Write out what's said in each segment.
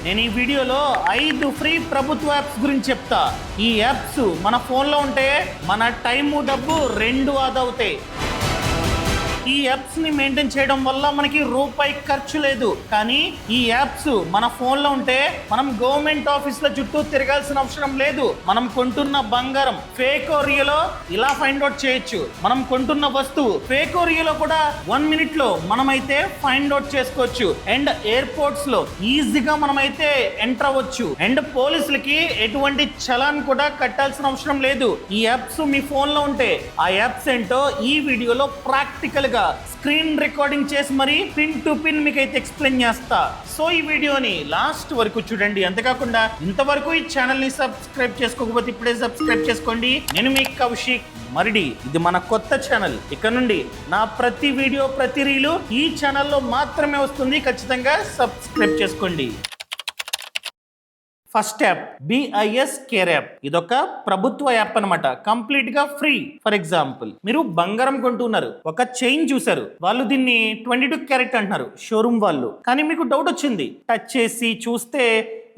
నేను ఈ వీడియోలో 5 ఫ్రీ ప్రభుత్వ యాప్స్ గురించి చెప్తా. ఈ యాప్స్ మన ఫోన్లో ఉంటే మన టైము డబ్బు 2 ఆదా అవుతాయి. ఈ యాప్స్ ని మెయింటైన్ చేయడం వల్ల మనకి రూపాయి ఖర్చు లేదు. కానీ ఈ యాప్స్ మన ఫోన్లో ఉంటే మనం గవర్నమెంట్ ఆఫీసుల చుట్టూ తిరగాల్సిన అవసరం లేదు. మనం కొంటున్న బంగారం ఫేకో రియలో ఇలా ఫైండ్ అవుట్ చేయొచ్చు. మనం కొంటున్న వస్తువు ఫేకో రియలో కూడా 1 minute లో మనమైతే ఫైండ్ అవుట్ చేసుకోవచ్చు. అండ్ ఎయిర్పోర్ట్స్ లో ఈజీగా మనమైతే ఎంటర్ అవ్వచ్చు. అండ్ పోలీసులకి ఎటువంటి చలాన్ కూడా కట్టాల్సిన అవసరం లేదు. ఈ యాప్స్ మీ ఫోన్ లో ఉంటే ఆ యాప్స్ ఏంటో ఈ వీడియోలో ప్రాక్టికల్ స్క్రీన్ రికార్డింగ్ చేసి మరి పిన్ టు పిన్ మీకు అయితే ఎక్స్ప్లెయిన్ చేస్తా. సో ఈ వీడియోని లాస్ట్ వరకు చూడండి. అంతేకాకుండా ఇంతవరకు ఈ ఛానల్ ని సబ్స్క్రైబ్ చేసుకోకపోతే ఇప్పుడే సబ్స్క్రైబ్ చేసుకోండి. నేను మీ కౌశిక్ మరిడి. ఇది మన కొత్త ఛానల్. ఇక్కడ నుండి నా ప్రతి వీడియో ప్రతి రీలు ఈ ఛానల్లో మాత్రమే వస్తుంది. ఖచ్చితంగా సబ్స్క్రైబ్ చేసుకోండి. First app BIS care app. ఇదొక ప్రభుత్వ యాప్ అనమాట. కంప్లీట్ గా ఫ్రీ. ఫర్ ఎగ్జాంపుల్ మీరు బంగారం కొంటున్నారు, ఒక చైన్ చూసారు, వాళ్ళు దీన్ని 22 క్యారెట్ అంటున్నారు షోరూమ్ వాళ్ళు. కానీ మీకు డౌట్ వచ్చింది, టచ్ చేసి చూస్తే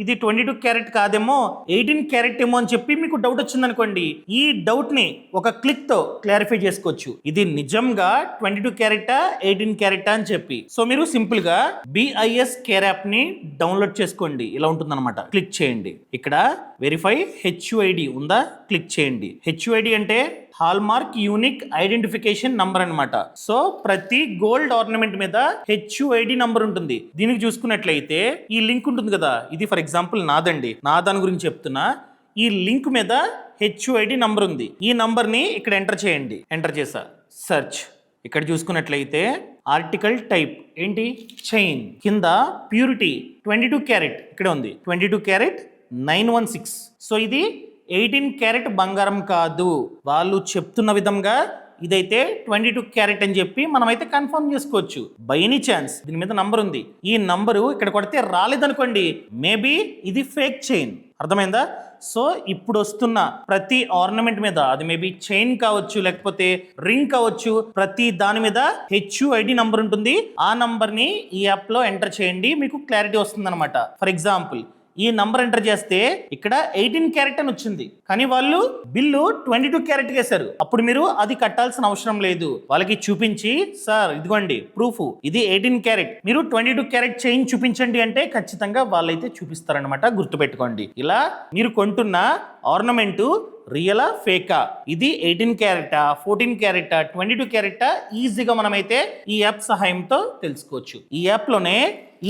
ఇది 22 క్యారెట్ కాదేమో 18 క్యారెట్ ఏమో అని చెప్పి మీకు డౌట్ వచ్చింది అనుకోండి. ఈ డౌట్ ని ఒక క్లిక్ తో క్లారిఫై చేసుకోవచ్చు. ఇది నిజంగా 22 క్యారెటా 18 క్యారెటా అని చెప్పి. సో మీరు సింపుల్ గా BIS కేర్ యాప్ ని డౌన్లోడ్ చేసుకోండి. ఇలా ఉంటుందన్నమాట. క్లిక్ చేయండి. ఇక్కడ వెరిఫై HUID ఉందా, క్లిక్ చేయండి. HUID అంటే హాల్మార్క్ యూనిక్ ఐడెంటిఫికేషన్ నంబర్ అనమాట. సో ప్రతి గోల్డ్ ఆర్నమెంట్ మీద HUID నంబర్ ఉంటుంది. దీనికి చూసుకున్నట్లయితే ఈ లింక్ ఉంటుంది కదా, ఇది ఫర్ ఎగ్జాంపుల్ నాదండి, నా దాని గురించి చెప్తున్నా. ఈ లింక్ మీద HUID నంబర్ ఉంది. ఈ నంబర్ ని ఇక్కడ ఎంటర్ చేయండి. ఎంటర్ చేసా, సెర్చ్. ఇక్కడ చూసుకున్నట్లయితే ఆర్టికల్ టైప్ ఏంటి, చైన్. కింద ప్యూరిటీ 22 క్యారెట్ ఇక్కడ ఉంది, 22 క్యారెట్ 916. సో ఇది 18 క్యారెట్ బంగారం కాదు. వాళ్ళు చెప్తున్న విధంగా ఇదైతే 22 క్యారెట్ అని చెప్పి మనమైతే కన్ఫర్మ్ చేసుకోవచ్చు. బై ఎనీ ఛాన్స్ దీని మీద నంబర్ ఉంది, ఈ నంబరు ఇక్కడ కొడితే రాలేదనుకోండి, మేబీ ఇది ఫేక్ చైన్. అర్థమైందా? సో ఇప్పుడు వస్తున్న ప్రతి ఆర్నమెంట్ మీద, అది మేబీ చైన్ కావచ్చు లేకపోతే రింగ్ కావచ్చు, ప్రతి దాని మీద HUID నంబర్ ఉంటుంది. ఆ నంబర్ ని ఈ యాప్ లో ఎంటర్ చేయండి, మీకు క్లారిటీ వస్తుంది అనమాట. ఫర్ ఎగ్జాంపుల్ ఈ నంబర్ ఎంటర్ చేస్తే ఇక్కడ 18 క్యారెట్ అని వచ్చింది, కానీ వాళ్ళు బిల్లు 22 క్యారెట్ వేశారు. అప్పుడు మీరు అది కట్టాల్సిన అవసరం లేదు. వాళ్ళకి చూపించి, సార్ ఇదిగోండి ప్రూఫ్, ఇది 18 క్యారెట్, మీరు 22 క్యారెట్ చైన్ చూపించండి అంటే ఖచ్చితంగా వాళ్ళైతే చూపిస్తారనమాట. గుర్తుపెట్టుకోండి. ఇలా మీరు కొంటున్న ఆర్నమెంటు రియలా ఫేకా, ఇది 18 క్యారెటా 14 క్యారెటా 22 క్యారెటా ఈజీగా మనమైతే ఈ యాప్ సహాయంతో తెలుసుకోవచ్చు. ఈ యాప్ లోనే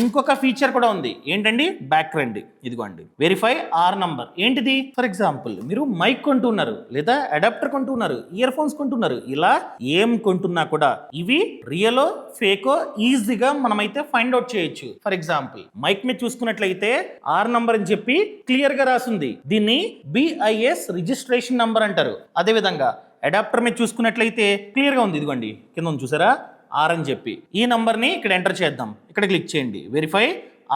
ఇంకొక ఫీచర్ కూడా ఉంది. ఏంటండి, బ్యాక్ రండి. ఇదిగోండి వెరిఫై ఆర్ నంబర్. ఏంటిది, ఫర్ ఎగ్జాంపుల్ మీరు మైక్ కొంటున్నారు లేదా అడాప్టర్ కొంటున్నారు, ఇయర్ ఫోన్స్ కొంటున్నారు, ఇలా ఏం కొంటున్నా కూడా ఇవి రియలో ఫేకో ఈజీగా మనమైతే ఫైండ్ అవుట్ చేయొచ్చు. ఫర్ ఎగ్జాంపుల్ మైక్ మీద చూసుకున్నట్లయితే ఆర్ నంబర్ అని చెప్పి క్లియర్ గా రాసింది. దీన్ని BIS రిజిస్ట్రేషన్ నంబర్ అంటారు. అదే విధంగా అడాప్టర్ మీద చూసుకున్నట్లయితే క్లియర్ గా ఉంది. ఇదిగోండి కింద ఉంది చూసారా, ఆర్ అని చెప్పి. ఈ నంబర్ ని ఇక్కడ ఎంటర్ చేద్దాం. ఇక్కడ క్లిక్ చేయండి. Verify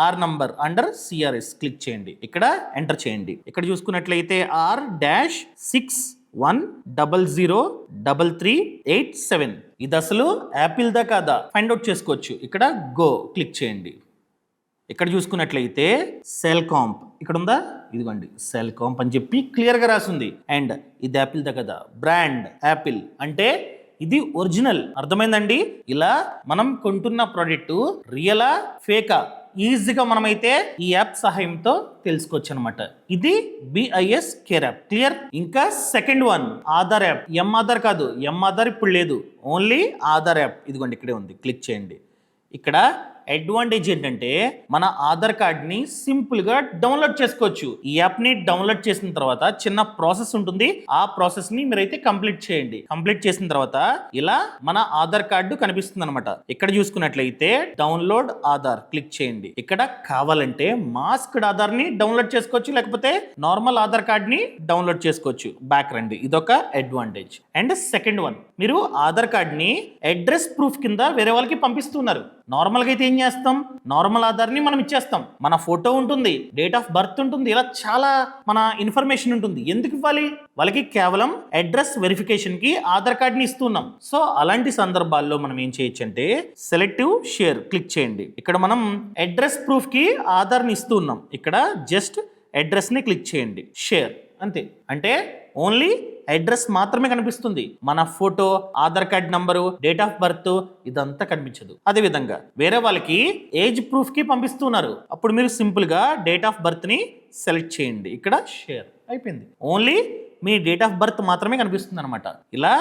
our number under CRS click చేయండి. ఇక్కడ ఎంటర్ చేయండి. ఇక్కడ చూసుకున్నట్లయితే R-610033887. ఇది అసలు యాపిల్ దా కాదా ఫైండ్ అవుట్ చేసుకోవచ్చు. ఇక్కడ గో క్లిక్ చేయండి. ఇక్కడ చూసుకున్నట్లయితే సెల్కాంప్ ఇక్కడ ఉందా, ఇదిగోండి సెల్కాంప్ అని చెప్పి క్లియర్ గా రాసింది. అండ్ ఇది యాపిల్ దా కదా, బ్రాండ్ యాపిల్ అంటే ఇది ఒరిజినల్. అర్థమైందండి? ఇలా మనం కొంటున్న ప్రోడక్ట్ రియలా ఫేకా ఈజీగా మనమైతే ఈ యాప్ సహాయంతో తెలుసుకోవచ్చు అనమాట. ఇది BIS కేర్ యాప్. క్లియర్? ఇంకా second one Aadhaar app. Aadhaar కాదు, ఆధార్ ఇప్పుడు లేదు, ఓన్లీ ఆధార్ యాప్. ఇదిగోండి ఇక్కడే ఉంది, క్లిక్ చేయండి. ఇక్కడ అడ్వాంటేజ్ ఏంటంటే మన ఆధార్ కార్డ్ని సింపుల్గా డౌన్లోడ్ చేసుకోవచ్చు. ఈ యాప్ని డౌన్లోడ్ చేసిన తర్వాత చిన్న ప్రాసెస్ ఉంటుంది. ఆ ప్రాసెస్ని మీరైతే కంప్లీట్ చేయండి. కంప్లీట్ చేసిన తర్వాత ఇలా మన ఆధార్ కార్డు కనిపిస్తుంది అనమాట. ఇక్కడ చూసుకున్నట్లయితే డౌన్లోడ్ ఆధార్ క్లిక్ చేయండి. ఇక్కడ కావాలంటే మాస్క్డ్ ఆధార్ని డౌన్లోడ్ చేసుకోవచ్చు, లేకపోతే నార్మల్ ఆధార్ కార్డ్ని డౌన్లోడ్ చేసుకోవచ్చు. బ్యాక్ రండి. ఇదొక అడ్వాంటేజ్. అండ్ సెకండ్ వన్, మీరు ఆధార్ కార్డ్ని అడ్రస్ ప్రూఫ్ కింద వేరే వాళ్ళకి పంపిస్తున్నారు. నార్మల్గా అయితే ఏం చేస్తాం, నార్మల్ ఆధార్ని మనం ఇచ్చేస్తాం, మన ఫోటో ఉంటుంది, డేట్ ఆఫ్ బర్త్ ఉంటుంది, ఇలా చాలా మన ఇన్ఫర్మేషన్ ఉంటుంది. ఎందుకు ఇవ్వాలి? వాళ్ళకి కేవలం అడ్రస్ వెరిఫికేషన్కి ఆధార్ కార్డ్ని ఇస్తున్నాం. సో అలాంటి సందర్భాల్లో మనం ఏం చేయొచ్చు అంటే సెలెక్టివ్ షేర్ క్లిక్ చేయండి. ఇక్కడ మనం అడ్రస్ ప్రూఫ్కి ఆధార్ని ఇస్తున్నాం, ఇక్కడ జస్ట్ అడ్రస్ని క్లిక్ చేయండి, షేర్ అంతే. అంటే ఓన్లీ అడ్రస్ మాత్రమే కనిపిస్తుంది, మన photo, Aadhaar card number, date of birth ఇదంతా కనిపించదు. అదేవిధంగా వేరే వాళ్ళకి ఏజ్ ప్రూఫ్కి పంపిస్తున్నారు, అప్పుడు మీరు సింపుల్గా డేట్ ఆఫ్ బర్త్ని సెలెక్ట్ చేయండి, ఇక్కడ షేర్ అయిపోయింది. Only me date of birth మాత్రమే కనిపిస్తుంది అనమాట. ఇలా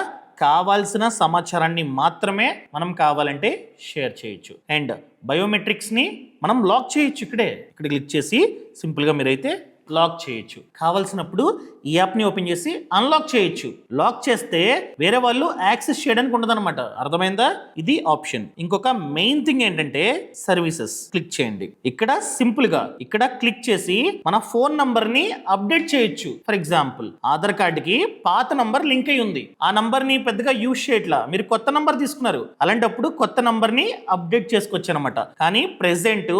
కావాల్సిన సమాచారాన్ని మాత్రమే మనం కావాలంటే షేర్ చేయొచ్చు. అండ్ బయోమెట్రిక్స్ని మనం లాక్ చేయొచ్చు. ఇక్కడ క్లిక్ చేసి సింపుల్గా మీరైతే లాక్ చేయొచ్చు. కావాల్సినప్పుడు ఈ యాప్ని ఓపెన్ చేసి అన్లాక్ చేయొచ్చు. లాక్ చేస్తే వేరే వాళ్ళు యాక్సెస్ చేయడానికి ఉండదన్నమాట. అర్థమైందా? ఇది ఆప్షన్. ఇంకొక మెయిన్ థింగ్ ఏంటంటే సర్వీసెస్ క్లిక్ చేయండి. ఇక్కడ సింపుల్గా ఇక్కడ క్లిక్ చేసి మన ఫోన్ నంబర్ని అప్డేట్ చేయొచ్చు. ఫర్ ఎగ్జాంపుల్ ఆధార్ కార్డుకి పాత నంబర్ లింక్ అయి ఉంది, ఆ నంబర్ని పెద్దగా యూజ్ చేయట్లా, మీరు కొత్త నంబర్ తీసుకున్నారు, అలాంటప్పుడు కొత్త నంబర్ని అప్డేట్ చేసుకోవచ్చు అనమాట. కానీ ప్రెసెంట్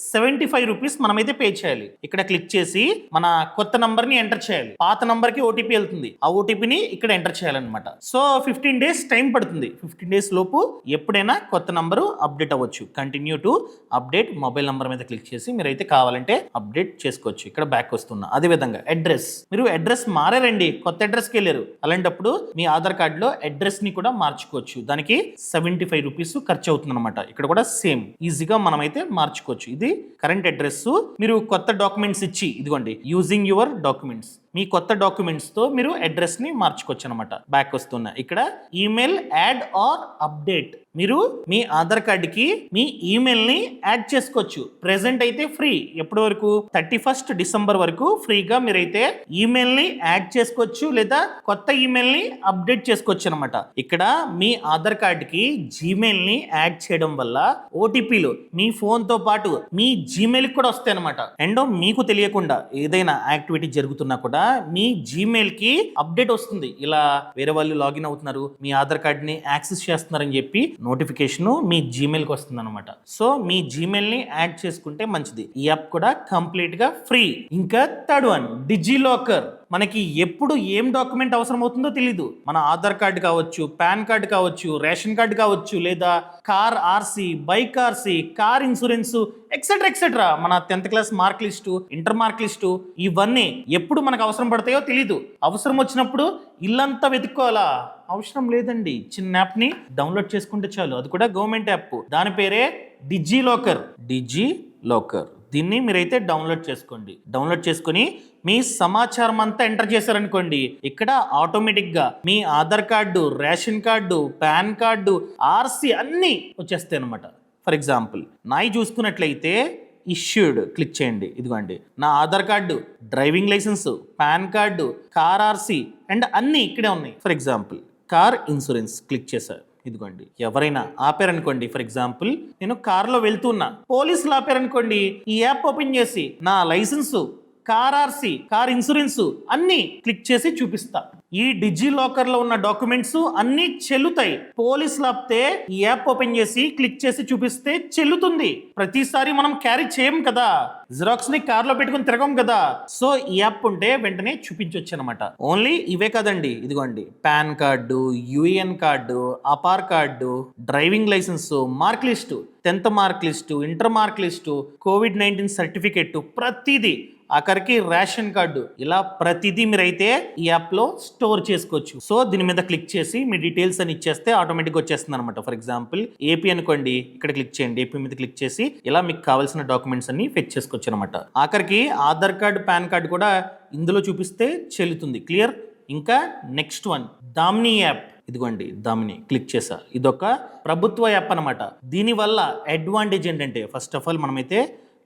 75 రూపీస్ మనమైతే పే చేయాలి. ఇక్కడ క్లిక్ చేసి మన కొత్త నంబర్ని ఎంటర్ చేయాలి. పాత నంబర్కి ఓటీపీ వెళ్తుంది, ఆ ఓటీపీని ఇక్కడ ఎంటర్ చేయాలన్నమాట. సో 15 డేస్ టైం పడుతుంది. 15 డేస్ లోపు ఎప్పుడైనా కొత్త నంబరు అప్డేట్ అవ్వచ్చు. Continue to update mobile number మీద క్లిక్ చేసి మీరైతే కావాలంటే అప్డేట్ చేసుకోవచ్చు. ఇక్కడ బ్యాక్ వస్తున్నా. అదేవిధంగా అడ్రస్, మీరు అడ్రస్ మారారండి, కొత్త అడ్రస్కి వెళ్ళారు, అలాంటప్పుడు మీ ఆధార్ కార్డులో అడ్రస్ని కూడా మార్చుకోవచ్చు. దానికి 75 రూపీస్ ఖర్చు అవుతుంది అనమాట. ఇక్కడ కూడా సేమ్ ఈజీగా మనమైతే మార్చుకోవచ్చు. ఇది కరెంట్ అడ్రస్. మీరు కొత్త డాక్యుమెంట్స్ ఇచ్చి ఇదిగోండి యూజింగ్ యువర్ డాక్యుమెంట్స్, మీ కొత్త డాక్యుమెంట్స్తో మీరు అడ్రస్ని మార్చుకోవచ్చు అనమాట. బ్యాక్ వస్తున్నా. ఇక్కడ ఈమెయిల్ యాడ్ ఆర్ అప్డేట్, మీరు మీ ఆధార్ కార్డుకి మీ ఈమెయిల్ని యాడ్ చేసుకోవచ్చు. ప్రెసెంట్ అయితే ఫ్రీ, ఎప్పటి వరకు 31 డిసెంబర్ వరకు ఫ్రీగా మీరైతే ఈమెయిల్ని యాడ్ చేసుకోవచ్చు, లేదా కొత్త ఈమెయిల్ని అప్డేట్ చేసుకోవచ్చు అనమాట. ఇక్కడ మీ ఆధార్ కార్డుకి జీమెయిల్ని యాడ్ చేయడం వల్ల ఓటీపీలు మీ ఫోన్తో పాటు మీ జీమెయిల్కి కూడా వస్తాయి అనమాట. అండ్ మీకు తెలియకుండా ఏదైనా యాక్టివిటీ జరుగుతున్నా కూడా మీ జీమెయిల్ కి అప్డేట్ వస్తుంది. ఇలా వేరే వాళ్ళు లాగిన్ అవుతున్నారు, మీ ఆధార్ కార్డ్ ని యాక్సెస్ చేస్తున్నారని చెప్పి నోటిఫికేషన్ మీ జీమెయిల్ కి వస్తుంది అనమాట. సో మీ జీమెయిల్ ని యాడ్ చేసుకుంటే మంచిది. ఈ యాప్ కూడా కంప్లీట్ గా ఫ్రీ. ఇంకా థర్డ్ వన్ డిజి లాకర్. మనకి ఎప్పుడు ఏం డాక్యుమెంట్ అవసరం అవుతుందో తెలీదు. మన ఆధార్ కార్డు కావచ్చు, పాన్ కార్డు కావచ్చు, రేషన్ కార్డు కావచ్చు, లేదా car RC, bike RC, car insurance etcetera etcetera, మన 10th class mark list, inter mark list, ఇవన్నీ ఎప్పుడు మనకు అవసరం పడతాయో తెలీదు. అవసరం వచ్చినప్పుడు ఇల్లంతా వెతుక్కోవాలా? అవసరం లేదండి, చిన్న యాప్ని డౌన్లోడ్ చేసుకుంటే చాలు. అది కూడా గవర్నమెంట్ యాప్, దాని పేరే డిజి లాకర్. డిజి లాకర్, దీన్ని మీరైతే డౌన్లోడ్ చేసుకోండి. డౌన్లోడ్ చేసుకుని మీ సమాచారం అంతా ఎంటర్ చేశారనుకోండి, ఇక్కడ ఆటోమేటిక్గా మీ Aadhaar card, ration card, PAN card, RC అన్నీ వచ్చేస్తాయి అనమాట. ఫర్ ఎగ్జాంపుల్ నాయి చూసుకున్నట్లయితే ఇష్యూడ్ క్లిక్ చేయండి. ఇదిగోండి నా Aadhaar card, driving licence, PAN card, car RC and అన్నీ ఇక్కడే ఉన్నాయి. For example car insurance click చేశారు. ఇదిగోండి ఎవరైనా ఆపారనుకోండి, ఫర్ ఎగ్జాంపుల్ నేను కార్లో వెళ్తున్నా, పోలీసులు ఆపారనుకోండి, ఈ యాప్ ఓపెన్ చేసి నా licence, car RC, car insurance అన్నీ క్లిక్ చేసి చూపిస్తా. ఈ డిజి లాకర్ లో ఉన్న డాక్యుమెంట్స్ అన్నీ చెల్లుతాయి. పోలీసులు ఆపితే ఈ యాప్ ఓపెన్ చేసి క్లిక్ చేసి చూపిస్తే చెల్లుతుంది. ప్రతిసారి మనం క్యారీ చేయం కదా, జిరాక్స్ ని కార్ లో పెట్టుకుని తిరగం కదా. సో ఈ యాప్ ఉంటే వెంటనే చూపించవచ్చు అనమాట. ఓన్లీ ఇవే కదండి, ఇదిగోండి PAN card, UAN card, Aadhaar card, driving licence, mark list, 10th mark list, inter mark list, COVID-19 certificate, ప్రతిదీ, ఆఖరికి రేషన్ కార్డు, ఇలా ప్రతిదీ మీరైతే ఈ యాప్లో స్టోర్ చేసుకోవచ్చు. సో దీని మీద క్లిక్ చేసి మీ డీటెయిల్స్ అని ఇచ్చేస్తే ఆటోమేటిక్గా వచ్చేస్తుంది అనమాట. ఫర్ ఎగ్జాంపుల్ ఏపీ అనుకోండి, ఇక్కడ క్లిక్ చేయండి, ఏపీ మీద క్లిక్ చేసి ఇలా మీకు కావాల్సిన డాక్యుమెంట్స్ అన్ని ఫెచ్ చేసుకోవచ్చు అనమాట. ఆఖరికి ఆధార్ కార్డు, పాన్ కార్డు కూడా ఇందులో చూపిస్తే చెల్లుతుంది. క్లియర్? ఇంకా నెక్స్ట్ వన్ దామిని యాప్. ఇదిగోండి దామిని క్లిక్ చేసా. ఇదొక ప్రభుత్వ యాప్ అనమాట. దీనివల్ల అడ్వాంటేజ్ ఏంటంటే ఫస్ట్ ఆఫ్ ఆల్ మనమైతే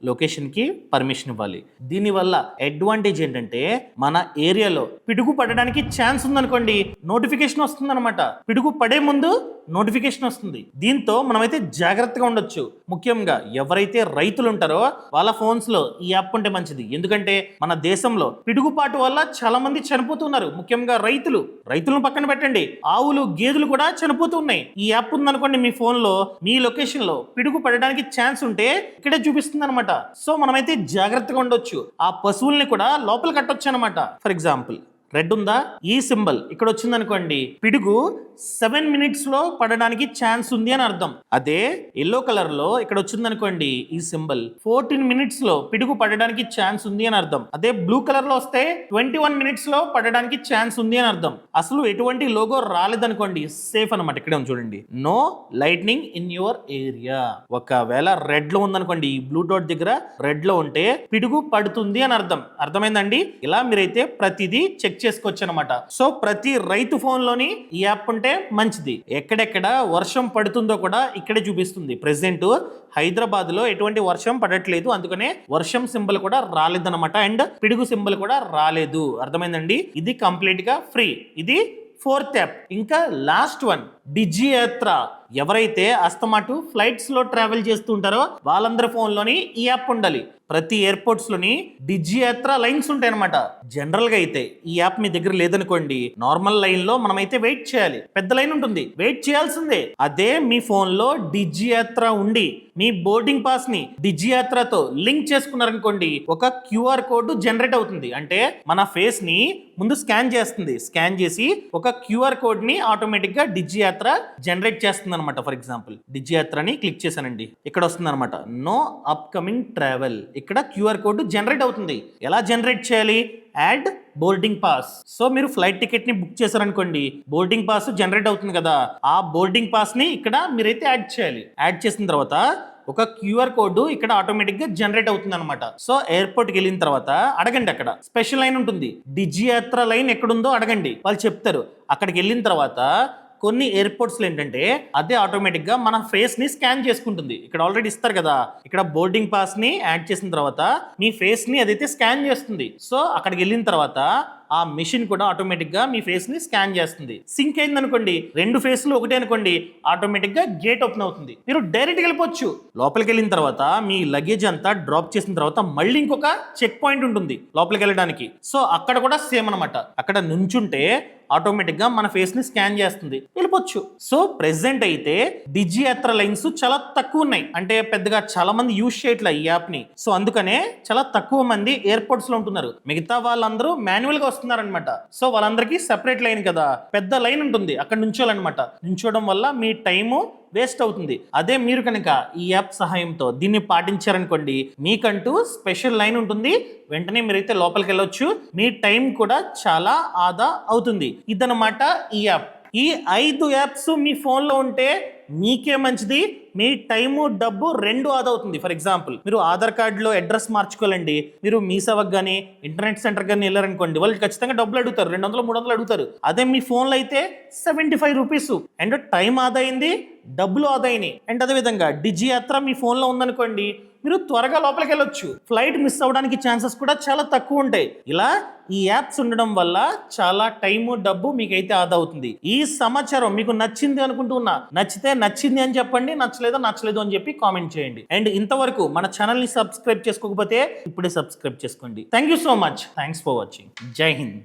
లొకేషన్కి పర్మిషన్ ఇవ్వాలి. దీనివల్ల అడ్వాంటేజ్ ఏంటంటే మన ఏరియాలో పిడుగు పడడానికి ఛాన్స్ ఉందనుకోండి, నోటిఫికేషన్ వస్తుందన్నమాట. పిడుగు పడే ముందు నోటిఫికేషన్ వస్తుంది. దీంతో మనమైతే జాగ్రత్తగా ఉండొచ్చు. ముఖ్యంగా ఎవరైతే రైతులు ఉంటారో వాళ్ళ ఫోన్స్ లో ఈ యాప్ ఉంటే మంచిది. ఎందుకంటే మన దేశంలో పిడుగుపాటు వల్ల చాలా మంది చనిపోతున్నారు. ముఖ్యంగా రైతులను పక్కన పెట్టండి, ఆవులు గేదెలు కూడా చనిపోతున్నాయి. ఈ యాప్ ఉందనుకోండి మీ ఫోన్ లో, మీ లొకేషన్ లో పిడుగు పడడానికి ఛాన్స్ ఉంటే ఇక్కడే చూపిస్తుంది అనమాట. సో మనమైతే జాగ్రత్తగా ఉండొచ్చు. ఆ పశువుల్ని కూడా లోపల కట్టొచ్చు అనమాట. ఫర్ ఎగ్జాంపుల్ రెడ్ ఉందా, ఈ సింబల్ ఇక్కడ వచ్చింది అనుకోండి, పిడుగు 7 minutes లో పడడానికి ఛాన్స్ ఉంది అని అర్థం. అదే ఎల్లో కలర్ లో ఇక్కడ వచ్చింది అనుకోండి ఈ సింబల్, 14 minutes లో పిడుగు పడడానికి ఛాన్స్ ఉంది అని అర్థం. అదే బ్లూ కలర్ లో వస్తే 21 minutes లో పడడానికి ఛాన్స్ ఉంది అని అర్థం. అసలు ఎటువంటి లోగో రాలేదనుకోండి సేఫ్ అనమాట. ఇక్కడే ఉంది చూడండి, no lightning in your area. ఒకవేళ రెడ్ లో ఉందనుకోండి, ఈ బ్లూ డాట్ దగ్గర రెడ్ లో ఉంటే పిడుగు పడుతుంది అని అర్థం. అర్థమైందండి? ఇలా మీరైతే ప్రతిదీ చెక్ చేసుకోవచ్చు అనమాట. సో ప్రతి రైతు ఫోన్ లోని ఈ యాప్ ఉంటే మంచిది. ఎక్కడెక్కడ వర్షం పడుతుందో కూడా ఇక్కడే చూపిస్తుంది. ప్రెసెంట్ హైదరాబాద్ లో ఎటువంటి వర్షం పడట్లేదు, అందుకనే వర్షం సింబల్ కూడా రాలేదన్నమాట. అండ్ పిడుగు సింబల్ కూడా రాలేదు. అర్థమైందండి? ఇది కంప్లీట్ గా ఫ్రీ. ఇది 4th యాప్. ఇంకా లాస్ట్ వన్ డిజియాత్ర. ఎవరైతే అస్తమాటు ఫ్లైట్స్ లో ట్రావెల్ చేస్తూ ఉంటారో వాళ్ళందరి ఫోన్ లోని ఈ యాప్ ఉండాలి. ప్రతి ఎయిర్పోర్ట్స్ లోని డిజియాత్ర లైన్స్ ఉంటాయి అనమాట. జనరల్ గా అయితే ఈ యాప్ మీ దగ్గర లేదనుకోండి, నార్మల్ లైన్ లో మనమైతే వెయిట్ చేయాలి. పెద్ద లైన్ ఉంటుంది, వెయిట్ చేయాల్సిందే. అదే మీ ఫోన్ లో డిజియాత్ర ఉండి మీ బోర్డింగ్ పాస్ ని డిజియాత్రతో లింక్ చేసుకున్నారనుకోండి, ఒక క్యూఆర్ కోడ్ జనరేట్ అవుతుంది. అంటే మన ఫేస్ ని ముందు స్కాన్ చేస్తుంది. స్కాన్ చేసి ఒక క్యూఆర్ కోడ్ ని ఆటోమేటిక్ గా డిజియాత్ర జనరేట్ చేస్తుంది అనమాట. ఫర్ ఎగ్జాంపుల్ డిజియాత్రని క్లిక్ చేశానండి, ఇక్కడ వస్తుంది అనమాట నో అప్కమింగ్ ట్రావెల్. ఇక్కడ క్యూఆర్ కోడ్ జనరేట్ అవుతుంది. ఎలా జనరేట్ చేయాలి? Add boarding pass. సో మీరు ఫ్లైట్ టికెట్ ని బుక్ చేశారనుకోండి, బోర్డింగ్ పాస్ జనరేట్ అవుతుంది కదా, ఆ బోర్డింగ్ పాస్ ని ఇక్కడ మీరైతే యాడ్ చేయాలి. యాడ్ చేసిన తర్వాత ఒక క్యూఆర్ కోడ్ ఇక్కడ ఆటోమేటిక్ గా జనరేట్ అవుతుంది అనమాట. సో ఎయిర్పోర్ట్ కి వెళ్ళిన తర్వాత అడగండి, అక్కడ స్పెషల్ లైన్ ఉంటుంది, డిజియాత్ర లైన్ ఎక్కడుందో అడగండి, వాళ్ళు చెప్తారు. అక్కడికి వెళ్ళిన తర్వాత కొన్ని ఎయిర్పోర్ట్స్ లో ఏంటంటే అదే ఆటోమేటిక్ గా మన ఫేస్ ని స్కాన్ చేసుకుంటుంది. ఇక్కడ ఆల్రెడీ ఇస్తారు కదా, ఇక్కడ బోర్డింగ్ పాస్ ని యాడ్ చేసిన తర్వాత మీ ఫేస్ ని అదైతే స్కాన్ చేస్తుంది. సో అక్కడికి వెళ్ళిన తర్వాత ఆ మెషిన్ కూడా ఆటోమేటిక్ గా మీ ఫేస్ ని స్కాన్ చేస్తుంది. సింక్ అయింది అనుకోండి, రెండు ఫేస్లు ఒకటే అనుకోండి, ఆటోమేటిక్ గా గేట్ ఓపెన్ అవుతుంది. మీరు డైరెక్ట్ వెళ్ళిపోవచ్చు. లోపలికి వెళ్ళిన తర్వాత మీ లగేజ్ అంతా డ్రాప్ చేసిన తర్వాత మళ్ళీ ఇంకొక చెక్ పాయింట్ ఉంటుంది లోపలికి వెళ్ళడానికి. సో అక్కడ కూడా సేమ్ అనమాట. అక్కడ నుంచుంటే ఆటోమేటిక్ గా మన ఫేస్ ని స్కాన్ చేస్తుంది, వెళ్ళిపోవచ్చు. సో ప్రెసెంట్ అయితే డిజియాత్ర లైన్స్ చాలా తక్కువ ఉన్నాయి. అంటే పెద్దగా చాలా మంది యూజ్ చేయట్లే ఈ యాప్ ని. సో అందుకనే చాలా తక్కువ మంది ఎయిర్పోర్ట్స్ లో ఉంటున్నారు. మిగతా వాళ్ళందరూ మాన్యువల్ గా వస్తున్నారనమాట. సో వాళ్ళందరికీ సెపరేట్ లైన్ కదా, పెద్ద లైన్ ఉంటుంది, అక్కడ నుంచోవాలన్నమాట. నుంచోవడం వల్ల మీ టైము వేస్ట్ అవుతుంది. అదే మీరు కనుక ఈ యాప్ సహాయంతో దీన్ని పాటించారనుకోండి, మీకంటూ స్పెషల్ లైన్ ఉంటుంది, వెంటనే మీరైతే లోపలికి వెళ్ళొచ్చు. మీ టైం కూడా చాలా ఆదా అవుతుంది. ఇదన్నమాట ఈ యాప్. ఈ 5 యాప్స్ మీ ఫోన్లో ఉంటే మీకే మంచిది. మీ టైము డబ్బు రెండు ఆదా అవుతుంది. ఫర్ ఎగ్జాంపుల్ మీరు ఆధార్ కార్డులో అడ్రస్ మార్చుకోవాలండి, మీరు మీ సేవకు కానీ ఇంటర్నెట్ సెంటర్ కానీ వెళ్ళారనుకోండి, వాళ్ళు ఖచ్చితంగా డబ్బులు అడుగుతారు, 200 300 అడుగుతారు. అదే మీ ఫోన్లో అయితే 75 రూపీస్. అండ్ టైం ఆదా అయింది, డబ్బులు ఆదా అయినాయి. అండ్ అదేవిధంగా డిజియాత్ర మీ ఫోన్లో ఉందనుకోండి, మీరు త్వరగా లోపలికి వెళ్ళొచ్చు. ఫ్లైట్ మిస్ అవ్వడానికి ఛాన్సెస్ కూడా చాలా తక్కువ ఉంటాయి. ఇలా ఈ యాప్స్ ఉండడం వల్ల చాలా టైము డబ్బు మీకైతే ఆదా అవుతుంది. ఈ సమాచారం మీకు నచ్చింది అనుకుంటున్నా. నచ్చితే నచ్చింది అని చెప్పండి, నచ్చలేదు అని చెప్పి కామెంట్ చేయండి. అండ్ ఇంతవరకు మన ఛానల్ ని సబ్స్క్రైబ్ చేసుకోకపోతే ఇప్పుడే సబ్స్క్రైబ్ చేసుకోండి. Thank you so much. Thanks for watching. జై హింద్.